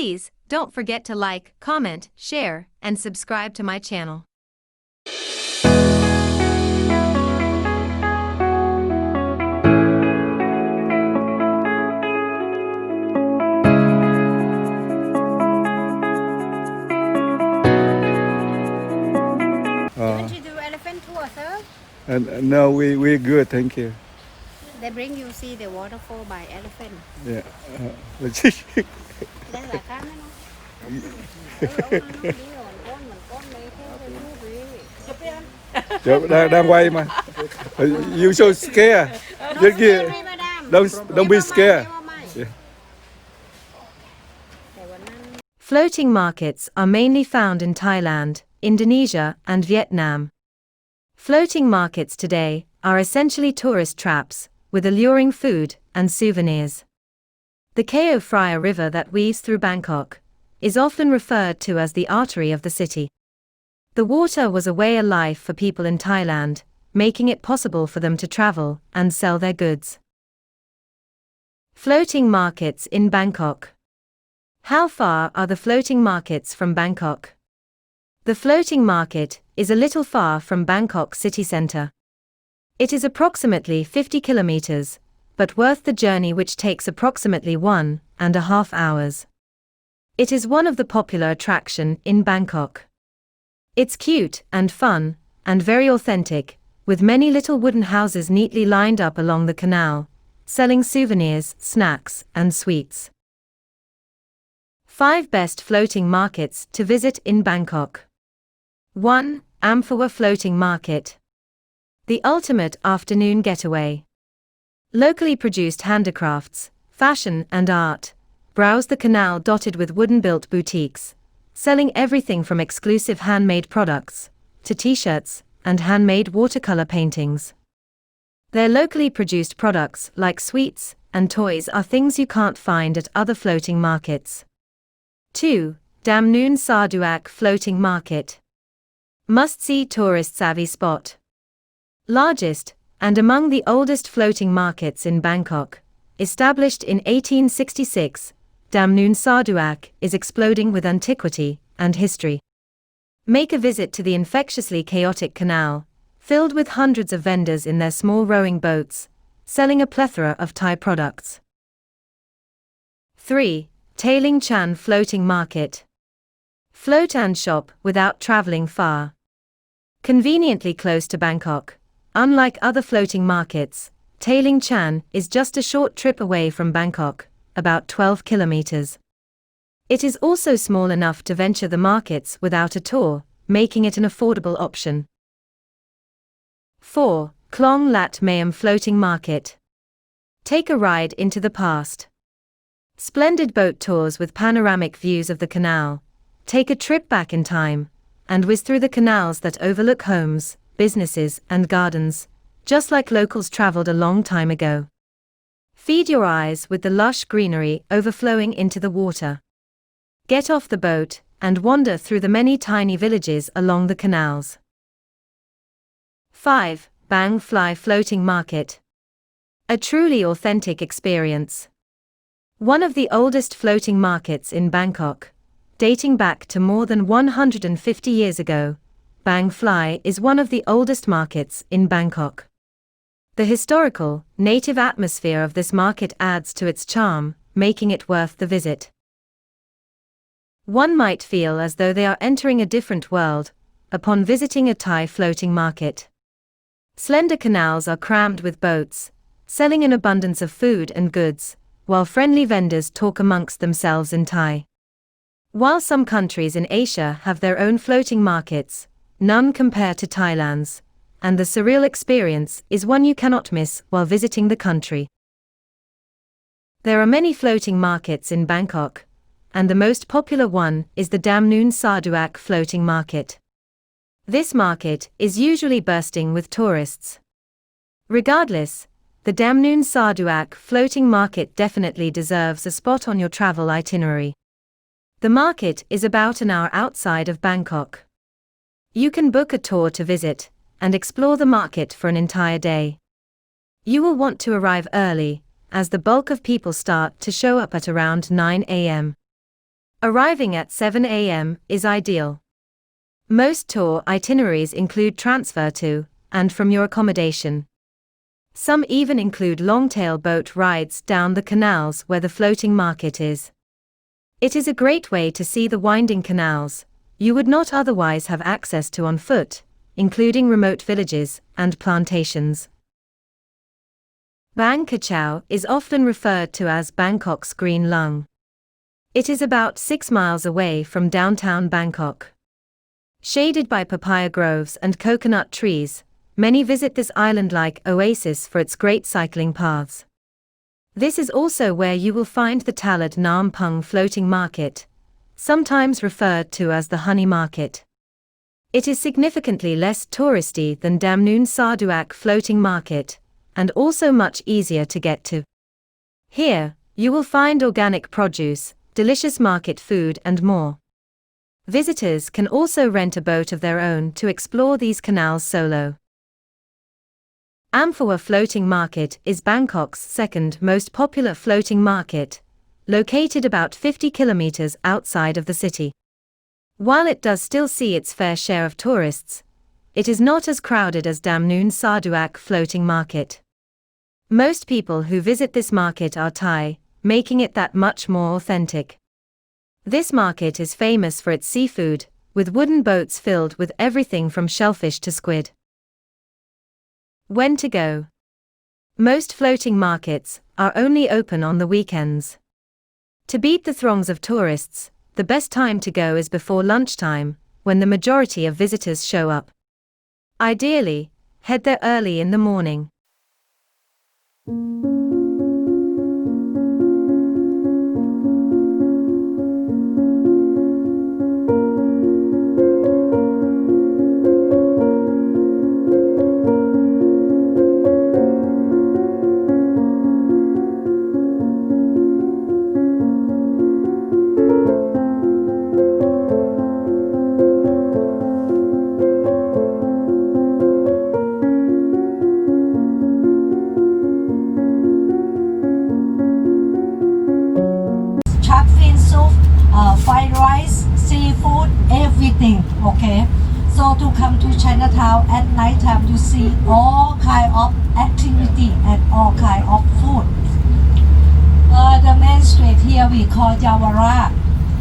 Please, don't forget to like, comment, share, and subscribe to my channel. Didn't you do elephant tour, sir? No, we're good, thank you. They bring you see the waterfall by elephant. Yeah. Let's see. Đây là khác đấy nó. Ông đi rồi con này theo thú vị. Chụp đi anh. đang quay mà. You so scared. Just give, don't be scared. Yeah. Floating markets are mainly found in Thailand, Indonesia, and Vietnam. Floating markets today are essentially tourist traps, with alluring food and souvenirs. The Chao Phraya River that weaves through Bangkok is often referred to as the artery of the city. The water was a way of life for people in Thailand, making it possible for them to travel and sell their goods. Floating markets in Bangkok. How far are the floating markets from Bangkok? The floating market is a little far from Bangkok city centre. It is approximately 50 kilometers, but worth the journey, which takes approximately 1.5 hours. It is one of the popular attraction in Bangkok. It's cute and fun, and very authentic, with many little wooden houses neatly lined up along the canal, selling souvenirs, snacks, and sweets. 5 best floating markets to visit in Bangkok. 1. Amphoa Floating Market. The ultimate afternoon getaway. Locally produced handicrafts, fashion and art. Browse the canal dotted with wooden-built boutiques, selling everything from exclusive handmade products to t-shirts and handmade watercolor paintings. Their locally produced products like sweets and toys are things you can't find at other floating markets. 2. Dam Noon Sarduak Floating Market. Must-see tourist-savvy spot. Largest, and among the oldest floating markets in Bangkok, established in 1866, Dam Noon Sarduak is exploding with antiquity and history. Make a visit to the infectiously chaotic canal, filled with hundreds of vendors in their small rowing boats, selling a plethora of Thai products. 3. Tailing Chan Floating Market. Float and shop without traveling far. Conveniently close to Bangkok, unlike other floating markets, Tailing Chan is just a short trip away from Bangkok, about 12 kilometers. It is also small enough to venture the markets without a tour, making it an affordable option. 4. Klong Lat Mayam Floating Market. Take a ride into the past. Splendid boat tours with panoramic views of the canal. Take a trip back in time and whiz through the canals that overlook homes, businesses, and gardens, just like locals traveled a long time ago. Feed your eyes with the lush greenery overflowing into the water. Get off the boat and wander through the many tiny villages along the canals. 5. Bang Fly Floating Market. A truly authentic experience. One of the oldest floating markets in Bangkok, dating back to more than 150 years ago, Bang Fly is one of the oldest markets in Bangkok. The historical, native atmosphere of this market adds to its charm, making it worth the visit. One might feel as though they are entering a different world upon visiting a Thai floating market. Slender canals are crammed with boats, selling an abundance of food and goods, while friendly vendors talk amongst themselves in Thai. While some countries in Asia have their own floating markets, none compare to Thailand's, and the surreal experience is one you cannot miss while visiting the country. There are many floating markets in Bangkok, and the most popular one is the Dam Noon Sarduak Floating Market. This market is usually bursting with tourists. Regardless, the Dam Noon Sarduak Floating Market definitely deserves a spot on your travel itinerary. The market is about an hour outside of Bangkok. You can book a tour to visit and explore the market for an entire day. You will want to arrive early, as the bulk of people start to show up at around 9 a.m. Arriving at 7 a.m. is ideal. Most tour itineraries include transfer to and from your accommodation. Some even include long-tail boat rides down the canals where the floating market is. It is a great way to see the winding canals you would not otherwise have access to on foot, including remote villages and plantations. Bang Kachau is often referred to as Bangkok's Green Lung. It is about 6 miles away from downtown Bangkok. Shaded by papaya groves and coconut trees, many visit this island-like oasis for its great cycling paths. This is also where you will find the Talad Nam Pung floating market, sometimes referred to as the honey market. It is significantly less touristy than Damnoon Sarduak floating market, and also much easier to get to. Here, you will find organic produce, delicious market food and more. Visitors can also rent a boat of their own to explore these canals solo. Amphoe Floating Market is Bangkok's second most popular floating market, located about 50 kilometers outside of the city. While it does still see its fair share of tourists, it is not as crowded as Damnoon Sarduak floating market. Most people who visit this market are Thai, making it that much more authentic. This market is famous for its seafood, with wooden boats filled with everything from shellfish to squid. When to go? Most floating markets are only open on the weekends. To beat the throngs of tourists, the best time to go is before lunchtime, when the majority of visitors show up. Ideally, head there early in the morning. Shark fin soup, fried rice, seafood, everything. Okay. So to come to Chinatown at night time, you see all kind of activity and all kind of food. The main street here we call Yawara.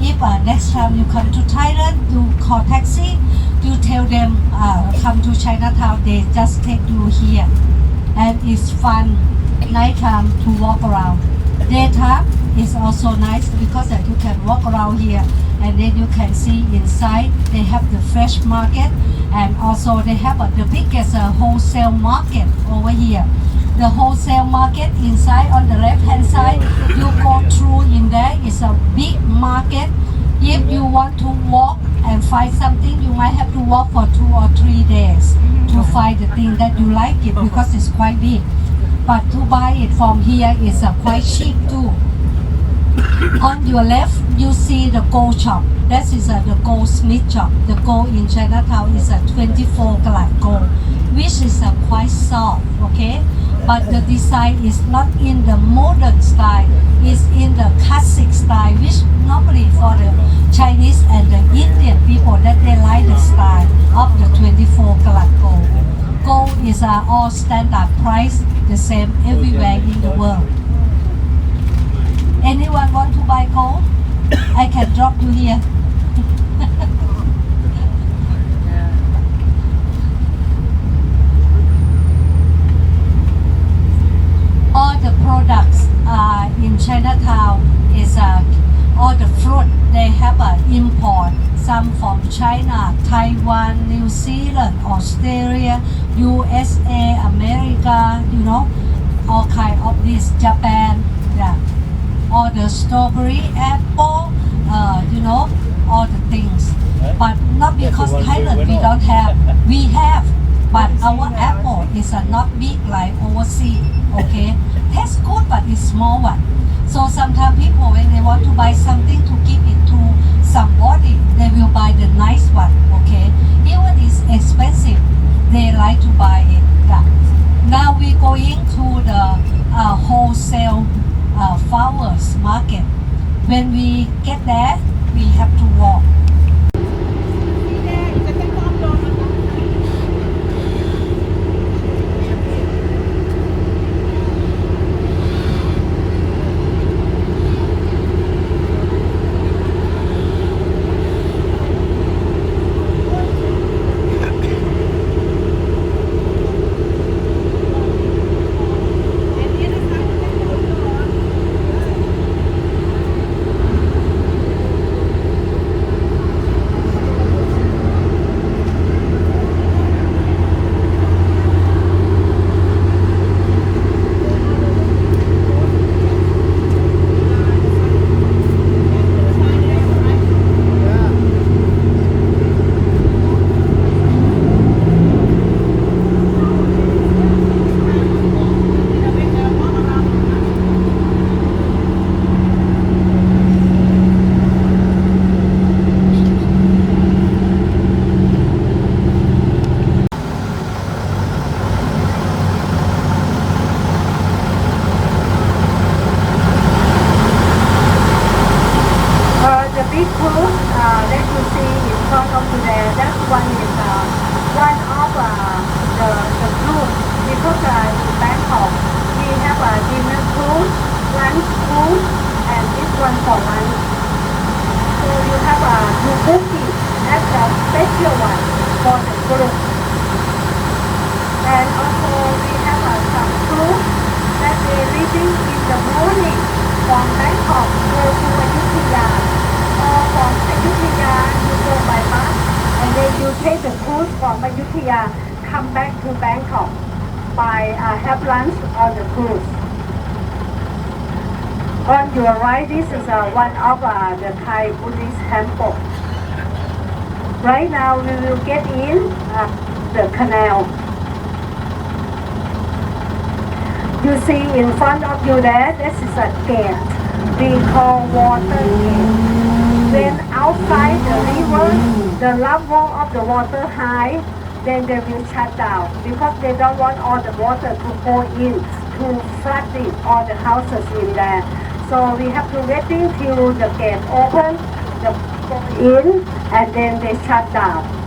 If next time you come to Thailand, you call taxi, you tell them come to Chinatown, they just take you here. And it's fun nighttime to walk around. Daytime is also nice because you can walk around here and then you can see inside they have the fresh market and also they have the biggest wholesale market over here. The wholesale market inside on the left hand side, you go through in there is a big market. If you want to walk and find something, you might have to walk for 2 or 3 days to find the thing that you like it because it's quite big. But to buy it from here is quite cheap too. On your left, you see the gold shop. That is the goldsmith shop. The gold in Chinatown is a 24 karat gold, which is quite soft, okay? But the design is not in the modern style. It's in the classic style, which normally for the Chinese and the Indian people that they like the style of the 24 karat gold. Gold is all standard price, the same everywhere in the world. Anyone want to buy gold? I can drop you here. All the products in Chinatown is all the fruit they have import. Some from China, Taiwan, New Zealand, Australia, USA, America, you know, all kind of this, Japan, yeah. All the strawberry, apple, you know, all the things. But not because Thailand we don't have, we have, but our apple is not big like overseas, okay? Tastes good, but it's small one. So sometimes people, when they want to buy something to give it to somebody, they will buy the nice one, okay? Even it's expensive, they like to buy it. Yeah. Now we're going to the wholesale flowers market. When we get there, we have to walk. The big cruise that you see in front of you there, that one is one of the cruise. Because in Bangkok, we have a dinner cruise, lunch cruise, and this one for lunch. So you have to book it as a special one for the group. And also we have some cruise that they leaving in the morning from Bangkok go to Ayutthaya. Or from Ayutthaya you go by bus and then you take the cruise from Ayutthaya, come back to Bangkok by have lunch on the cruise. On your right, this is one of the Thai Buddhist temple. Right now we will get in the canal. You see in front of you there, this is a gate we call water gate. When outside the river, the level of the water high, then they will shut down because they don't want all the water to go in to flooding all the houses in there. So we have to wait till the gate open, the go in, and then they shut down.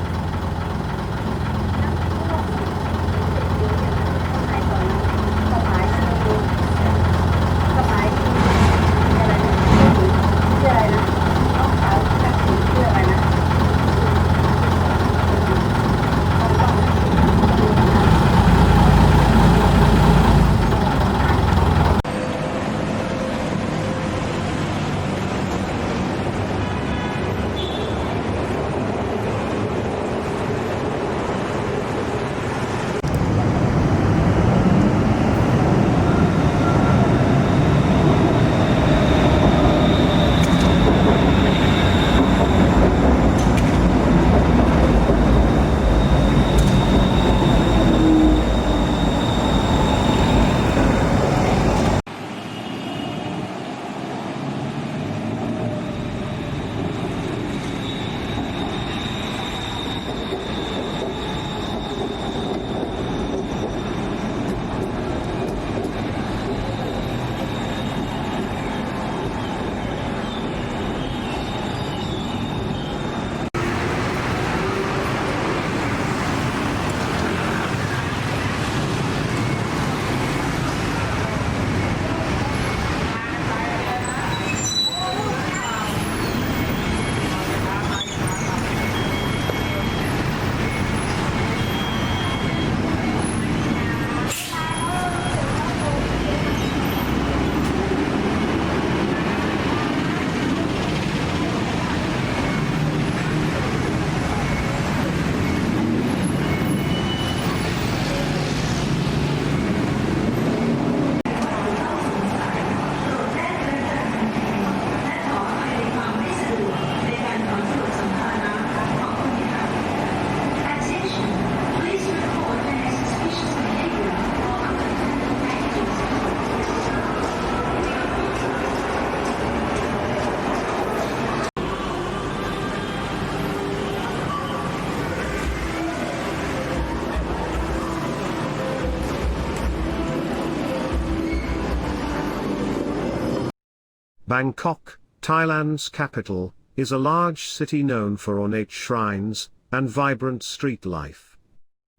Bangkok, Thailand's capital, is a large city known for ornate shrines and vibrant street life.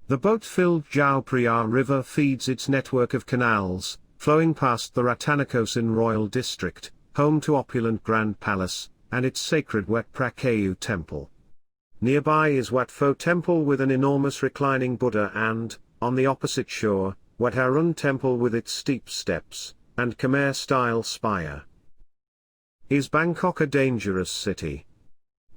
The boat-filled Chao Phraya River feeds its network of canals, flowing past the Ratanakosin Royal District, home to opulent Grand Palace, and its sacred Wat Prakayu Temple. Nearby is Wat Pho Temple with an enormous reclining Buddha and, on the opposite shore, Wat Arun Temple with its steep steps and Khmer-style spire. Is Bangkok a dangerous city?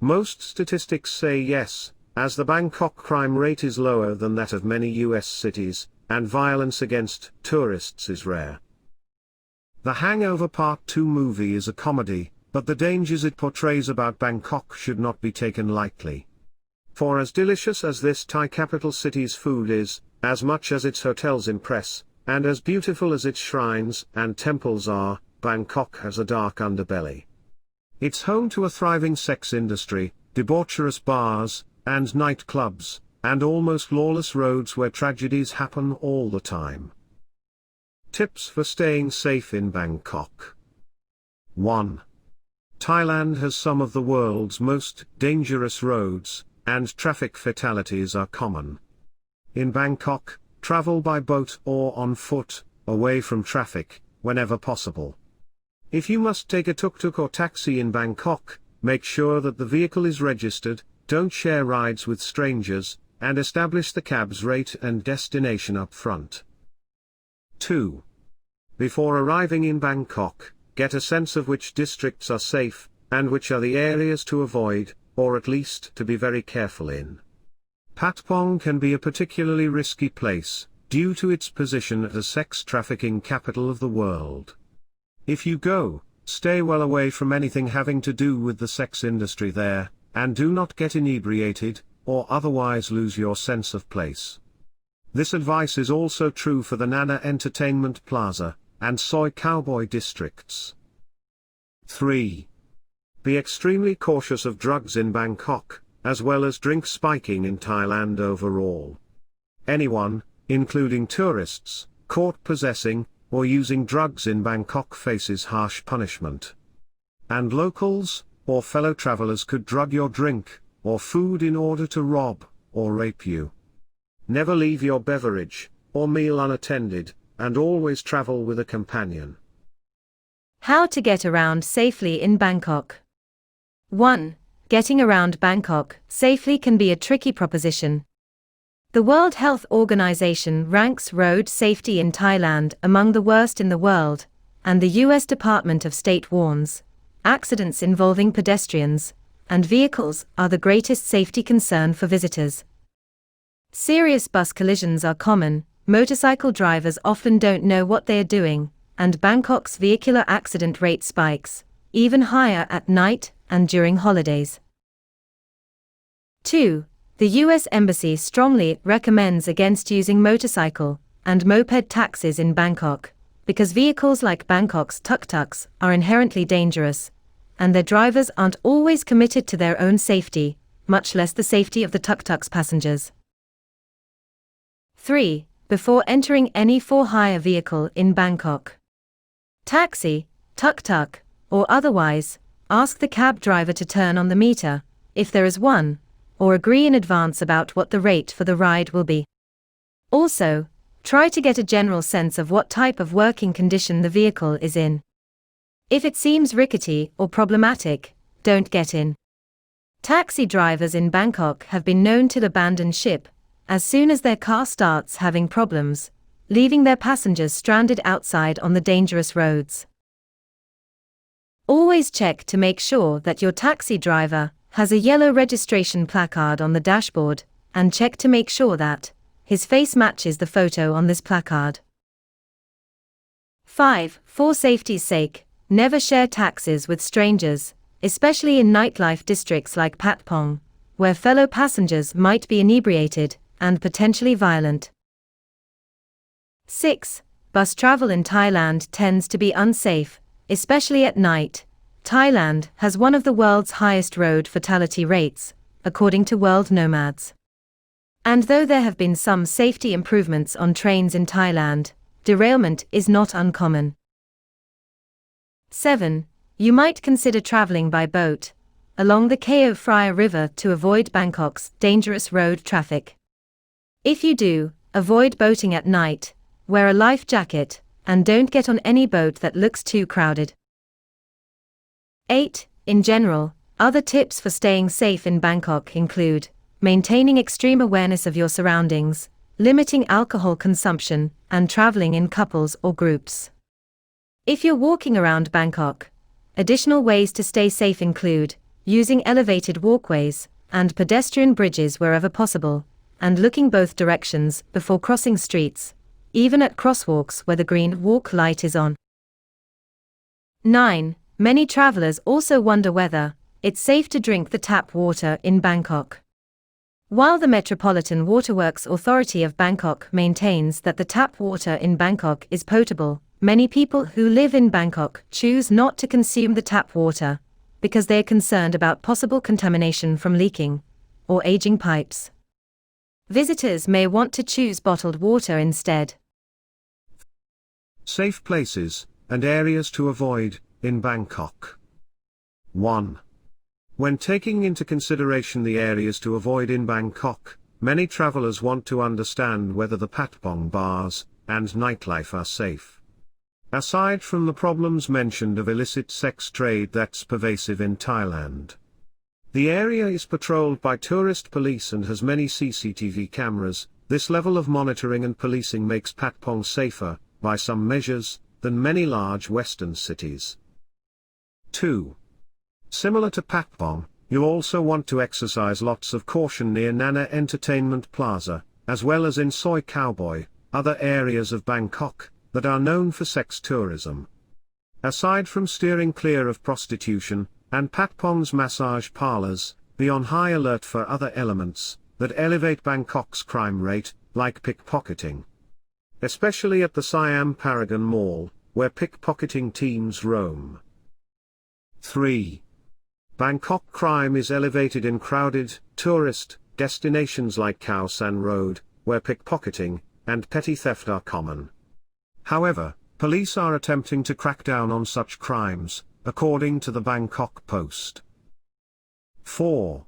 Most statistics say yes, as the Bangkok crime rate is lower than that of many US cities, and violence against tourists is rare. The Hangover Part 2 movie is a comedy, but the dangers it portrays about Bangkok should not be taken lightly. For as delicious as this Thai capital city's food is, as much as its hotels impress, and as beautiful as its shrines and temples are, Bangkok has a dark underbelly. It's home to a thriving sex industry, debaucherous bars, and nightclubs, and almost lawless roads where tragedies happen all the time. Tips for staying safe in Bangkok. 1. Thailand has some of the world's most dangerous roads, and traffic fatalities are common. In Bangkok, travel by boat or on foot, away from traffic, whenever possible. If you must take a tuk-tuk or taxi in Bangkok, make sure that the vehicle is registered, don't share rides with strangers, and establish the cab's rate and destination up front. 2. Before arriving in Bangkok, get a sense of which districts are safe, and which are the areas to avoid, or at least to be very careful in. Patpong can be a particularly risky place, due to its position as a sex trafficking capital of the world. If you go, stay well away from anything having to do with the sex industry there, and do not get inebriated, or otherwise lose your sense of place. This advice is also true for the Nana Entertainment Plaza, and Soi Cowboy districts. 3. Be extremely cautious of drugs in Bangkok, as well as drink spiking in Thailand overall. Anyone, including tourists, caught possessing or using drugs in Bangkok faces harsh punishment. And locals, or fellow travelers could drug your drink, or food in order to rob, or rape you. Never leave your beverage, or meal unattended, and always travel with a companion. How to get around safely in Bangkok. 1. Getting around Bangkok safely can be a tricky proposition. The World Health Organization ranks road safety in Thailand among the worst in the world, and the US Department of State warns, accidents involving pedestrians and vehicles are the greatest safety concern for visitors. Serious bus collisions are common, motorcycle drivers often don't know what they are doing, and Bangkok's vehicular accident rate spikes, even higher at night and during holidays. 2. The US Embassy strongly recommends against using motorcycle and moped taxis in Bangkok, because vehicles like Bangkok's tuk-tuks are inherently dangerous, and their drivers aren't always committed to their own safety, much less the safety of the tuk-tuk's passengers. 3. Before entering any for-hire vehicle in Bangkok, taxi, tuk-tuk, or otherwise, ask the cab driver to turn on the meter, if there is one, or agree in advance about what the rate for the ride will be. Also, try to get a general sense of what type of working condition the vehicle is in. If it seems rickety or problematic, don't get in. Taxi drivers in Bangkok have been known to abandon ship as soon as their car starts having problems, leaving their passengers stranded outside on the dangerous roads. Always check to make sure that your taxi driver has a yellow registration placard on the dashboard, and check to make sure that his face matches the photo on this placard. 5. For safety's sake, never share taxis with strangers, especially in nightlife districts like Patpong, where fellow passengers might be inebriated and potentially violent. 6. Bus travel in Thailand tends to be unsafe, especially at night. Thailand has one of the world's highest road fatality rates, according to World Nomads. And though there have been some safety improvements on trains in Thailand, derailment is not uncommon. 7. You might consider traveling by boat. along the Kao Phraya River to avoid Bangkok's dangerous road traffic. If you do, avoid boating at night, wear a life jacket, and don't get on any boat that looks too crowded. 8. In general, other tips for staying safe in Bangkok include maintaining extreme awareness of your surroundings, limiting alcohol consumption, and traveling in couples or groups. If you're walking around Bangkok, additional ways to stay safe include using elevated walkways and pedestrian bridges wherever possible, and looking both directions before crossing streets, even at crosswalks where the green walk light is on. 9. Many travelers also wonder whether it's safe to drink the tap water in Bangkok. While the Metropolitan Waterworks Authority of Bangkok maintains that the tap water in Bangkok is potable, many people who live in Bangkok choose not to consume the tap water because they are concerned about possible contamination from leaking or aging pipes. Visitors may want to choose bottled water instead. Safe places and areas to avoid in Bangkok. 1. When taking into consideration the areas to avoid in Bangkok, many travelers want to understand whether the patpong bars and nightlife are safe. Aside from the problems mentioned of illicit sex trade that's pervasive in Thailand, the area is patrolled by tourist police and has many CCTV cameras. This level of monitoring and policing makes patpong safer, by some measures, than many large Western cities. 2. Similar to patpong, you also want to exercise lots of caution near Nana Entertainment Plaza, as well as in Soi Cowboy, other areas of Bangkok that are known for sex tourism. Aside from steering clear of prostitution and patpong's massage parlors, be on high alert for other elements that elevate Bangkok's crime rate, like pickpocketing. Especially at the Siam Paragon Mall, where pickpocketing teams roam. 3. Bangkok crime is elevated in crowded, tourist destinations like Khao San Road, where pickpocketing and petty theft are common. However, police are attempting to crack down on such crimes, according to the Bangkok Post. 4.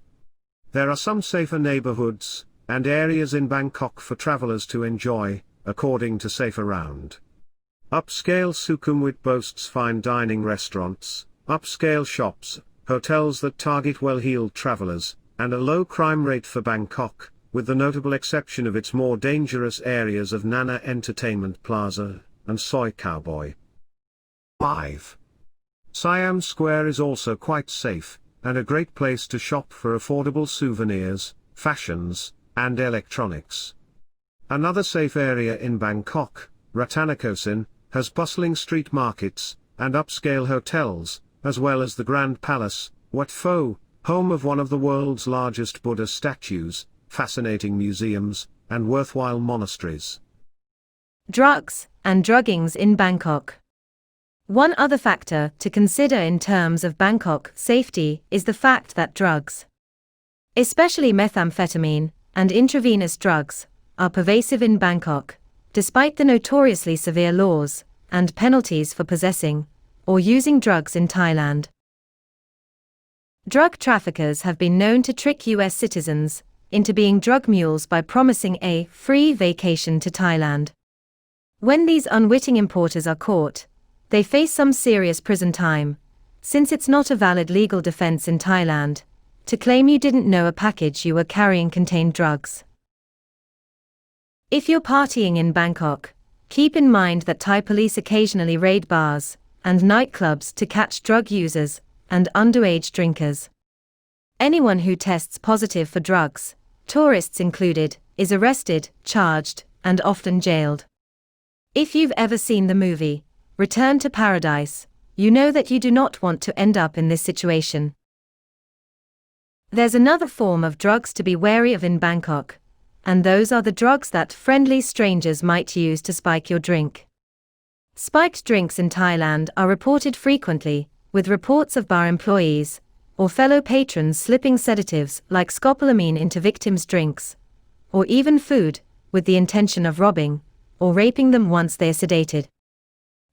There are some safer neighborhoods and areas in Bangkok for travelers to enjoy, according to Safe Around. Upscale Sukhumvit boasts fine dining restaurants, upscale shops, hotels that target well-heeled travelers, and a low crime rate for Bangkok, with the notable exception of its more dangerous areas of Nana Entertainment Plaza and Soi Cowboy. 5. Siam Square is also quite safe, and a great place to shop for affordable souvenirs, fashions, and electronics. Another safe area in Bangkok, Ratanakosin, has bustling street markets and upscale hotels, as well as the Grand Palace, Wat Pho, home of one of the world's largest Buddha statues, fascinating museums, and worthwhile monasteries. Drugs and druggings in Bangkok. One other factor to consider in terms of Bangkok safety is the fact that drugs, especially methamphetamine and intravenous drugs, are pervasive in Bangkok, despite the notoriously severe laws and penalties for possessing or using drugs in Thailand. Drug traffickers have been known to trick US citizens into being drug mules by promising a free vacation to Thailand. When these unwitting importers are caught, they face some serious prison time, since it's not a valid legal defense in Thailand to claim you didn't know a package you were carrying contained drugs. If you're partying in Bangkok, keep in mind that Thai police occasionally raid bars and nightclubs to catch drug users and underage drinkers. Anyone who tests positive for drugs, tourists included, is arrested, charged, and often jailed. If you've ever seen the movie Return to Paradise, you know that you do not want to end up in this situation. There's another form of drugs to be wary of in Bangkok, and those are the drugs that friendly strangers might use to spike your drink. Spiked drinks in Thailand are reported frequently, with reports of bar employees or fellow patrons slipping sedatives like scopolamine into victims' drinks, or even food, with the intention of robbing or raping them once they are sedated.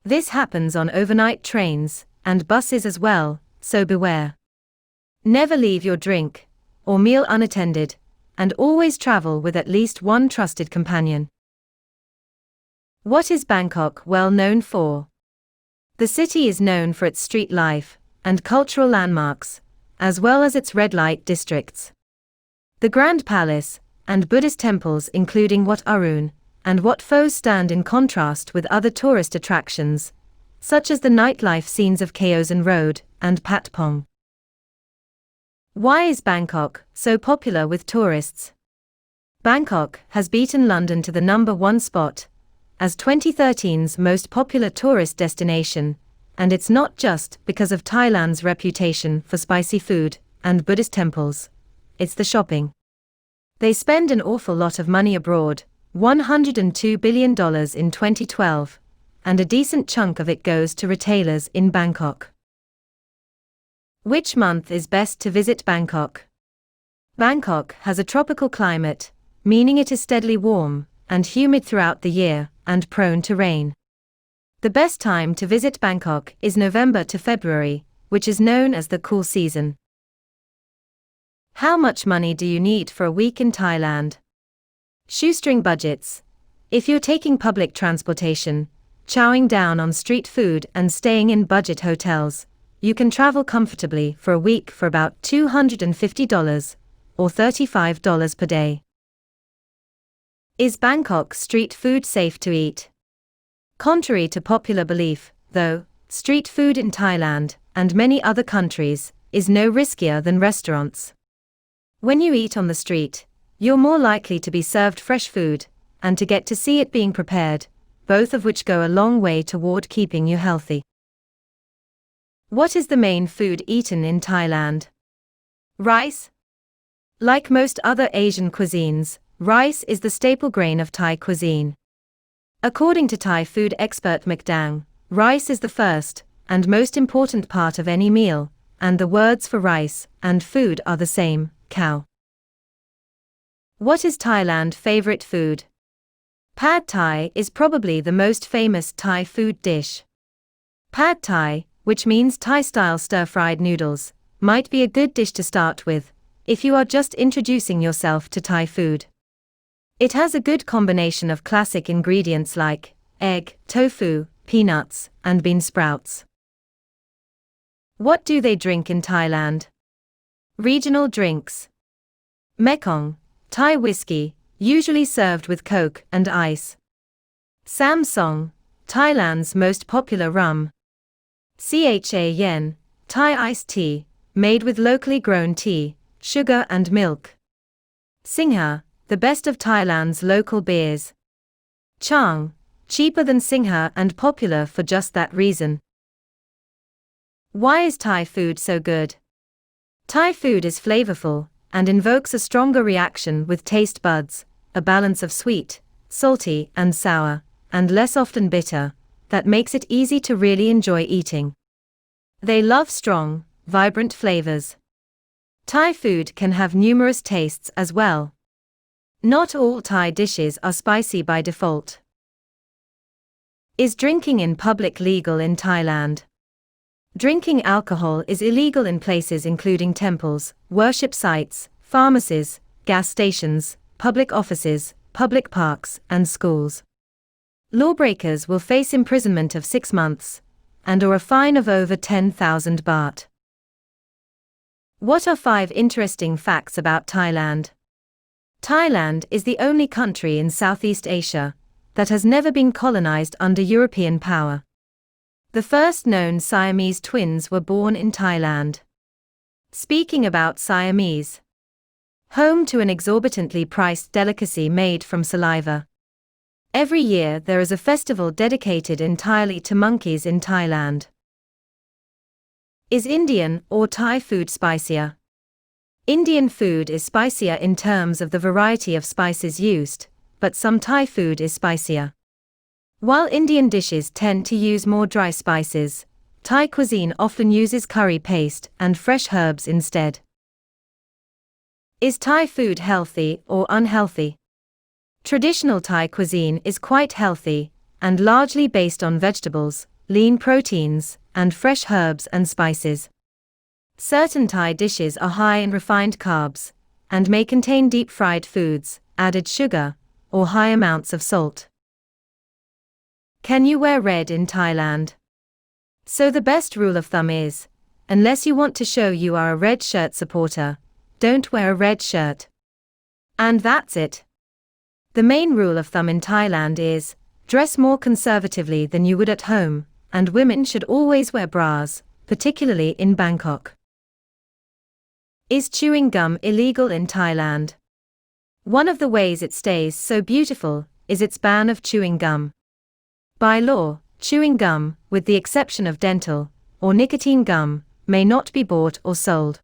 This happens on overnight trains and buses as well, so beware. Never leave your drink or meal unattended, and always travel with at least one trusted companion. What is Bangkok well known for? The city is known for its street life and cultural landmarks, as well as its red light districts. The Grand Palace and Buddhist temples including Wat Arun and Wat Pho stand in contrast with other tourist attractions, such as the nightlife scenes of Kaosan Road and Pat Pong. Why is Bangkok so popular with tourists? Bangkok has beaten London to the #1 spot as 2013's most popular tourist destination, and it's not just because of Thailand's reputation for spicy food and Buddhist temples. It's the shopping. They spend an awful lot of money abroad, $102 billion in 2012, and a decent chunk of it goes to retailers in Bangkok. Which month is best to visit Bangkok? Bangkok has a tropical climate, meaning it is steadily warm and humid throughout the year and prone to rain. The best time to visit Bangkok is November to February, which is known as the cool season. How much money do you need for a week in Thailand? Shoestring budgets. If you're taking public transportation, chowing down on street food and staying in budget hotels, you can travel comfortably for a week for about $250 or $35 per day. Is Bangkok street food safe to eat? Contrary to popular belief, though, street food in Thailand and many other countries is no riskier than restaurants. When you eat on the street, you're more likely to be served fresh food and to get to see it being prepared, both of which go a long way toward keeping you healthy. What is the main food eaten in Thailand? Rice. Like most other Asian cuisines, rice is the staple grain of Thai cuisine. According to Thai food expert McDang, rice is the first and most important part of any meal, and the words for rice and food are the same, cow. What is Thailand's favorite food? Pad Thai is probably the most famous Thai food dish. Pad Thai, which means Thai-style stir-fried noodles, might be a good dish to start with, if you are just introducing yourself to Thai food. It has a good combination of classic ingredients like egg, tofu, peanuts, and bean sprouts. What do they drink in Thailand? Regional drinks. Mekong, Thai whiskey, usually served with Coke and ice. Samsong, Thailand's most popular rum. Cha Yen, Thai iced tea, made with locally grown tea, sugar and milk. Singha, the best of Thailand's local beers. Chang, cheaper than Singha and popular for just that reason. Why is Thai food so good? Thai food is flavorful and invokes a stronger reaction with taste buds, a balance of sweet, salty, and sour, and less often bitter, that makes it easy to really enjoy eating. They love strong, vibrant flavors. Thai food can have numerous tastes as well. Not all Thai dishes are spicy by default. Is drinking in public legal in Thailand? Drinking alcohol is illegal in places including temples, worship sites, pharmacies, gas stations, public offices, public parks, and schools. Lawbreakers will face imprisonment of 6 months, and/or a fine of over 10,000 baht. What are 5 interesting facts about Thailand? Thailand is the only country in Southeast Asia that has never been colonized under European power. The first known Siamese twins were born in Thailand. Speaking about Siamese. Home to an exorbitantly priced delicacy made from saliva. Every year there is a festival dedicated entirely to monkeys in Thailand. Is Indian or Thai food spicier? Indian food is spicier in terms of the variety of spices used, but some Thai food is spicier. While Indian dishes tend to use more dry spices, Thai cuisine often uses curry paste and fresh herbs instead. Is Thai food healthy or unhealthy? Traditional Thai cuisine is quite healthy, and largely based on vegetables, lean proteins, and fresh herbs and spices. Certain Thai dishes are high in refined carbs and may contain deep-fried foods, added sugar, or high amounts of salt. Can you wear red in Thailand? So the best rule of thumb is, unless you want to show you are a red shirt supporter, don't wear a red shirt. And that's it. The main rule of thumb in Thailand is, dress more conservatively than you would at home, and women should always wear bras, particularly in Bangkok. Is chewing gum illegal in Thailand? One of the ways it stays so beautiful is its ban of chewing gum. By law, chewing gum, with the exception of dental or nicotine gum, may not be bought or sold.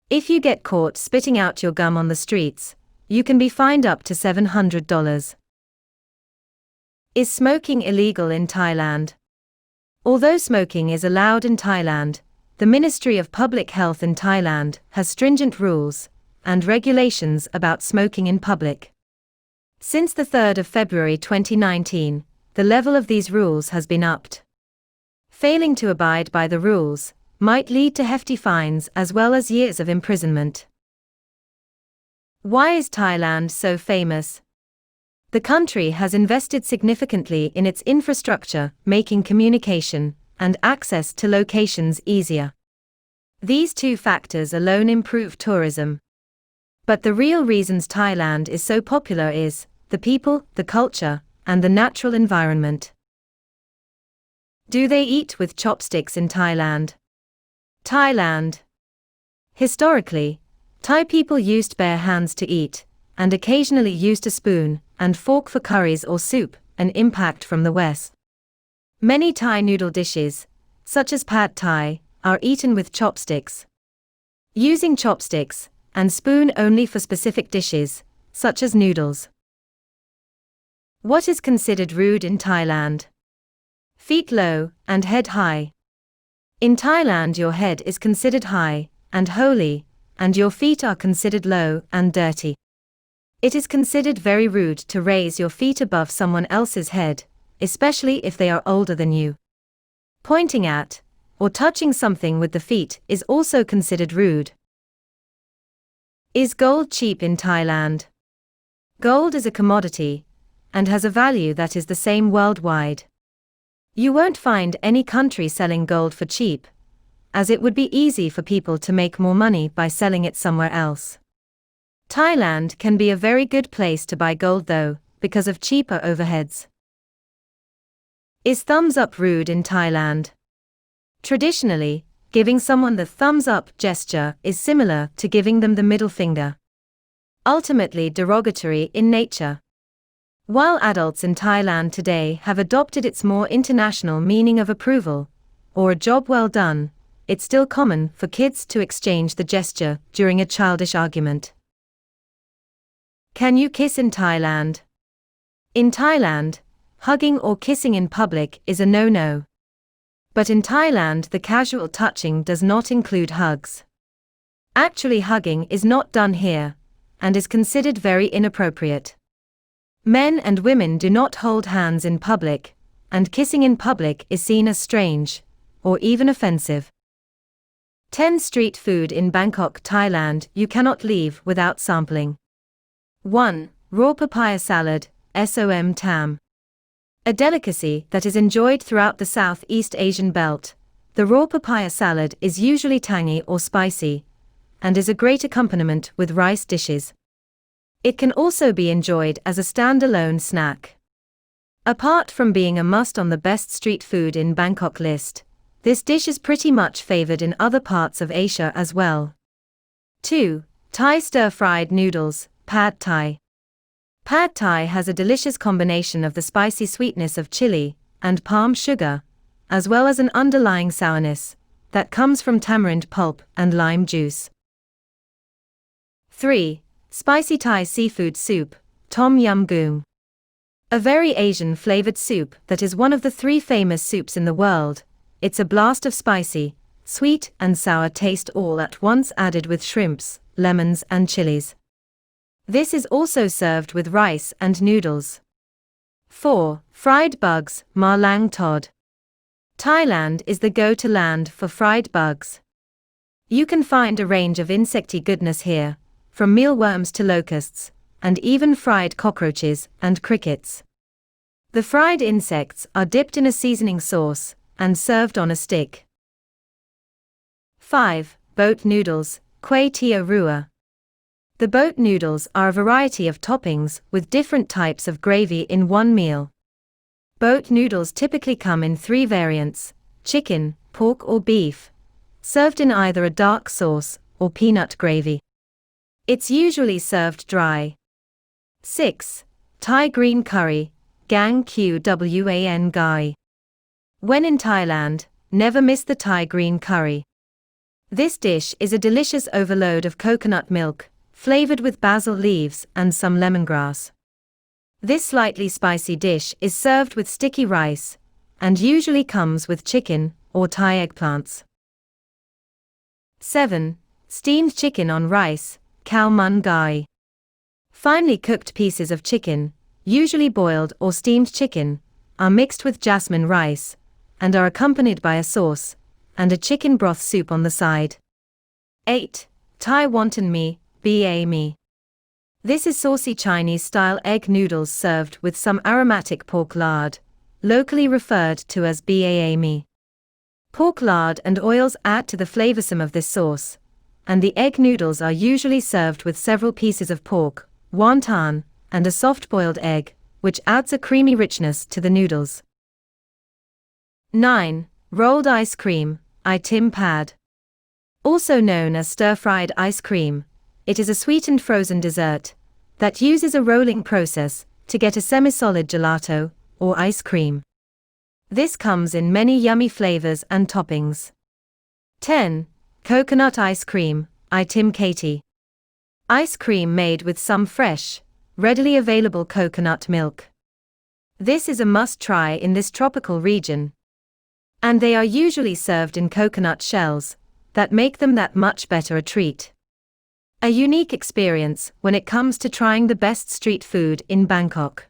If you get caught spitting out your gum on the streets, you can be fined up to $700. Is smoking illegal in Thailand? Although smoking is allowed in Thailand, the Ministry of Public Health in Thailand has stringent rules and regulations about smoking in public. Since the 3rd of February 2019, the level of these rules has been upped. Failing to abide by the rules might lead to hefty fines as well as years of imprisonment. Why is Thailand so famous? The country has invested significantly in its infrastructure, making communication and access to locations easier. These two factors alone improve tourism. But the real reasons Thailand is so popular is the people, the culture, and the natural environment. Do they eat with chopsticks in Thailand? Thailand. Historically, Thai people used bare hands to eat, and occasionally used a spoon and fork for curries or soup, an impact from the West. Many Thai noodle dishes, such as pad Thai, are eaten with chopsticks. Using chopsticks and spoon only for specific dishes, such as noodles. What is considered rude in Thailand? Feet low and head high. In Thailand, your head is considered high and holy, and your feet are considered low and dirty. It is considered very rude to raise your feet above someone else's head, especially if they are older than you. Pointing at or touching something with the feet is also considered rude. Is gold cheap in Thailand? Gold is a commodity and has a value that is the same worldwide. You won't find any country selling gold for cheap, as it would be easy for people to make more money by selling it somewhere else. Thailand can be a very good place to buy gold though, because of cheaper overheads. Is thumbs up rude in Thailand? Traditionally, giving someone the thumbs up gesture is similar to giving them the middle finger. Ultimately derogatory in nature. While adults in Thailand today have adopted its more international meaning of approval, or a job well done, it's still common for kids to exchange the gesture during a childish argument. Can you kiss in Thailand? In Thailand, hugging or kissing in public is a no-no. But in Thailand, the casual touching does not include hugs. Actually, hugging is not done here, and is considered very inappropriate. Men and women do not hold hands in public, and kissing in public is seen as strange, or even offensive. 10 street food in Bangkok, Thailand you cannot leave without sampling. 1. Raw papaya salad, som tam. A delicacy that is enjoyed throughout the Southeast Asian belt, the raw papaya salad is usually tangy or spicy, and is a great accompaniment with rice dishes. It can also be enjoyed as a standalone snack. Apart from being a must on the best street food in Bangkok list, this dish is pretty much favored in other parts of Asia as well. 2. Thai stir-fried noodles, pad Thai. Pad Thai has a delicious combination of the spicy sweetness of chili and palm sugar, as well as an underlying sourness that comes from tamarind pulp and lime juice. 3. Spicy Thai seafood soup, tom yum goong. A very Asian-flavored soup that is one of the 3 famous soups in the world. It's a blast of spicy, sweet and sour taste all at once, added with shrimps, lemons and chilies. This is also served with rice and noodles. 4. Fried bugs, ma lang tod. Thailand is the go-to land for fried bugs. You can find a range of insecty goodness here, from mealworms to locusts, and even fried cockroaches and crickets. The fried insects are dipped in a seasoning sauce and served on a stick. 5. Boat noodles, Kway Teo Rua. The boat noodles are a variety of toppings with different types of gravy in one meal. Boat noodles typically come in 3 variants: chicken, pork or beef, served in either a dark sauce or peanut gravy. It's usually served dry. 6. Thai green curry, Gang Qwan Gai. When in Thailand, never miss the Thai green curry. This dish is a delicious overload of coconut milk, flavored with basil leaves and some lemongrass. This slightly spicy dish is served with sticky rice, and usually comes with chicken or Thai eggplants. 7. Steamed chicken on rice, Khao Man Gai. Finely cooked pieces of chicken, usually boiled or steamed chicken, are mixed with jasmine rice, and are accompanied by a sauce, and a chicken broth soup on the side. 8. Thai wonton mee, Ba mee. This is saucy Chinese-style egg noodles served with some aromatic pork lard, locally referred to as Ba mee. Pork lard and oils add to the flavorsome of this sauce, and the egg noodles are usually served with several pieces of pork, wonton, and a soft-boiled egg, which adds a creamy richness to the noodles. 9. Rolled ice cream, Itim Pad. Also known as stir-fried ice cream, it is a sweetened frozen dessert that uses a rolling process to get a semi-solid gelato or ice cream. This comes in many yummy flavors and toppings. 10. Coconut ice cream, Itim Katie. Ice cream made with some fresh, readily available coconut milk. This is a must-try in this tropical region. And they are usually served in coconut shells that make them that much better a treat. A unique experience when it comes to trying the best street food in Bangkok.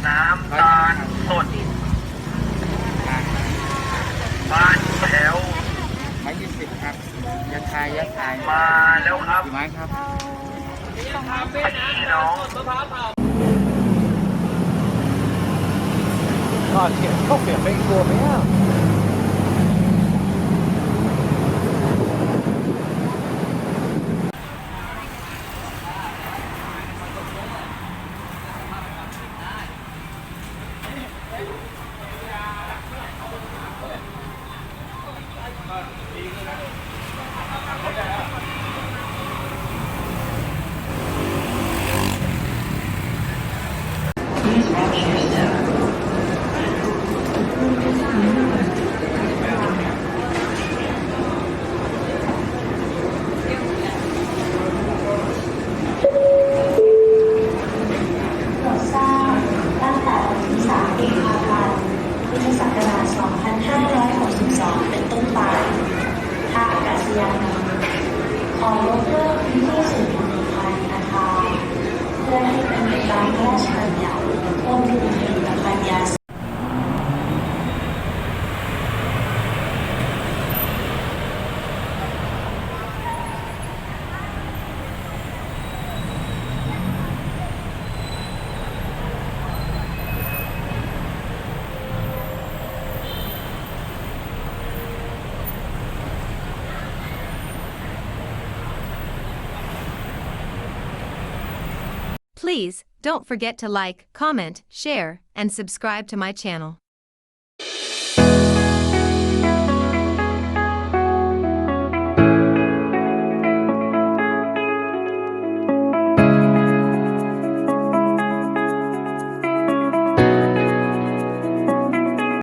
น้ำตาลสดบ้านแถวไม้20ครับยัดทายมาแล้วครับกี่ไม้ครับพี่น้องก็เขียนเขาเปลี่ยนไปตัวไหมอ่ะ2562เป็นต้นไปท่าอากาศยานขอยกเลิกพื้นที่สื่อมวลชนนะคะเพื่อให้เป็นไปตามพระราชบัญญัติควบคุมผลิตภัณฑ์ยา Please, don't forget to like, comment, share, and subscribe to my channel.